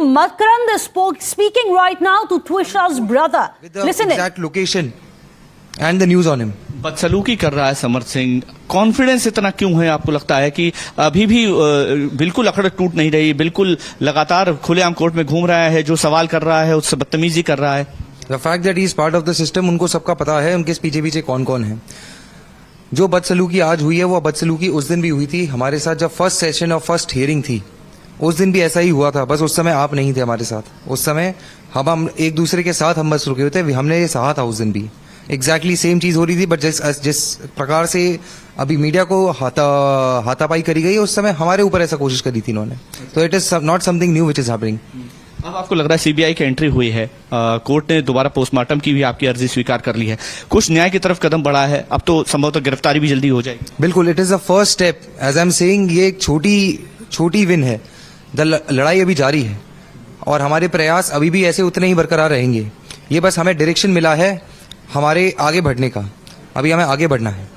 Makarand is speaking right now to Twisha's brother. With the Listen exact location and the news on him. बदसलूकी कर रहा है Samar Singh. Confidence इतना क्यों है आपको लगता है कि अभी भी बिल्कुल अकड़ टूट नहीं रही, बिल्कुल लगातार खुलेआम कोर्ट में घूम रहा है, जो सवाल कर रहा है उससे बदतमीजी कर रहा है? The fact that he is part of the system, उनको सबका पता है उनके पीछे पीछे कौन कौन है। जो बदसलूकी आज हुई है वो बदसलूकी उस दिन भी हुई थी हमारे साथ, जब फर्स्ट सेशन और फर्स्ट हियरिंग थी उस दिन भी ऐसा ही हुआ था। बस उस समय आप नहीं थे हमारे साथ। उस समय हम एक दूसरे के साथ हम बस रुके हुए थे, हमने ये सहा था उस दिन भी। एग्जैक्टली सेम चीज हो रही थी, बट जिस प्रकार से अभी मीडिया को हाथापाई करी गई उस समय हमारे ऊपर ऐसा कोशिश करी थी इन्होंने। तो it is not something new which is happening. अब आपको लग रहा है सीबीआई की एंट्री हुई है, कोर्ट ने दोबारा पोस्टमार्टम की भी आपकी अर्जी स्वीकार कर ली है, कुछ न्याय की तरफ कदम बढ़ा है, अब तो संभवतः गिरफ्तारी भी जल्दी हो जाएगी। बिल्कुल, it is the first step. As I am saying, ये एक छोटी विन है। लड़ाई अभी जारी है और हमारे प्रयास अभी भी ऐसे उतने ही बरकरार रहेंगे। ये बस हमें डायरेक्शन मिला है हमारे आगे बढ़ने का, अभी हमें आगे बढ़ना है।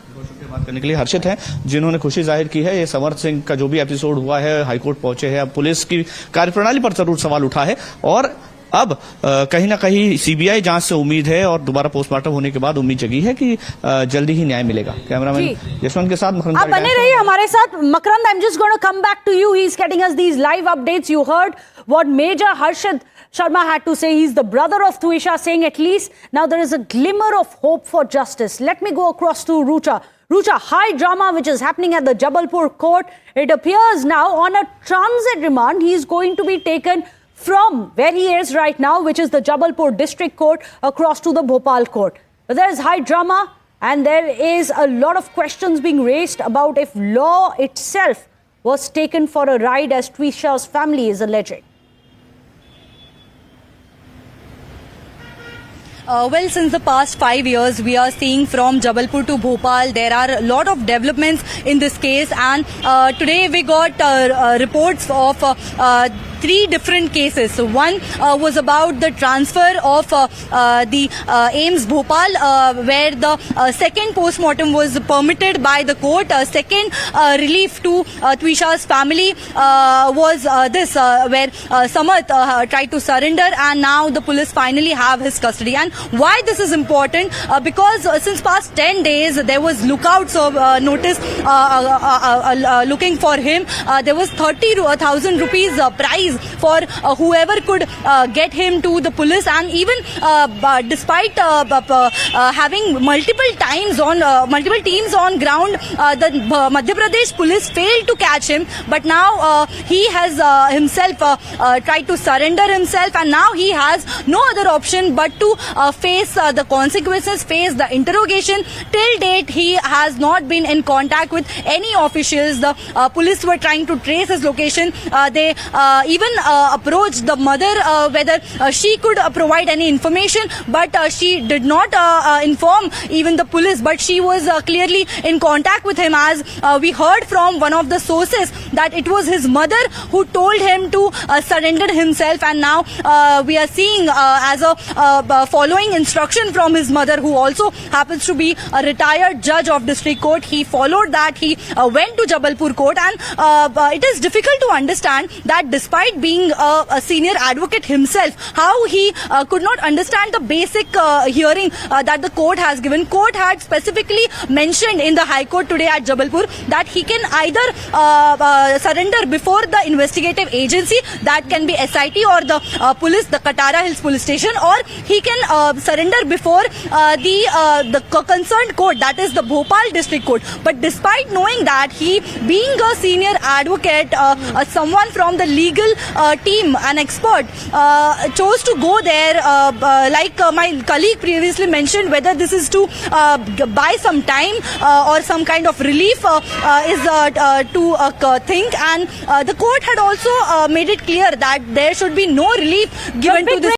बात करने के लिए हर्षित हैं, जिन्होंने खुशी जाहिर की है। ये समर सिंह का जो भी एपिसोड हुआ है, हाईकोर्ट पहुंचे हैं, अब पुलिस की कार्यप्रणाली पर जरूर सवाल उठा है और अब कहीं ना कहीं सीबीआई जांच से उम्मीद है और दोबारा पोस्टमार्टम होने के बाद उम्मीद जगी है कि जल्दी ही न्याय मिलेगा। कैमरामैन यशवंत के साथ मकरंद, आप बने रहिए हमारे साथ। Makarand, I am just going to come back to you. He is getting us these live updates. You heard what major Harshit Sharma had to say. He's the brother of Twisha, saying at least now there is a glimmer of hope for justice. Let me go across to Rucha. Rucha, high drama which is happening at the Jabalpur court. It appears now on a transit remand. He is going to be taken from where he is right now, which is the Jabalpur district court, across to the Bhopal court. But there is high drama and there is a lot of questions being raised about if law itself was taken for a ride, as Twisha's family is alleging. Well, since the past 5 years, we are seeing from Jabalpur to Bhopal, there are a lot of developments in this case, and today we got reports of 3 different cases. So one was about the transfer of the AIIMS Bhopal, where the second postmortem was permitted by the court. Second relief to Twisha's family was this, where Samarth tried to surrender, and now the police finally have his custody. And why this is important? Because since past 10 days there was lookouts of notice looking for him. There was 30,000 rupees prize for whoever could get him to the police, and even despite having multiple teams on ground, the Madhya Pradesh police failed to catch him. But now he has himself tried to surrender himself, and now he has no other option but to face the consequences, face the interrogation. Till date, he has not been in contact with any officials. The police were trying to trace his location. They even approached the mother whether she could provide any information, but she did not inform even the police. But she was clearly in contact with him, as we heard from one of the sources that it was his mother who told him to surrender himself. And now we are seeing as a following instruction from his mother, who also happens to be a retired judge of district court. He followed that. He went to Jabalpur court, and it is difficult to understand that despite being a senior advocate himself, how he could not understand the basic hearing that the court has given. Court had specifically mentioned in the High Court today at Jabalpur that he can either surrender before the investigative agency, that can be SIT or the police, the Katara Hills police station, or he can surrender before the concerned court, that is the Bhopal district court. But despite knowing that, he being a senior advocate, someone from the legal team, an expert, chose to go there, like my colleague previously mentioned, whether this is to buy some time or some kind of relief is to think. And the court had also made it clear that there should be no relief given to this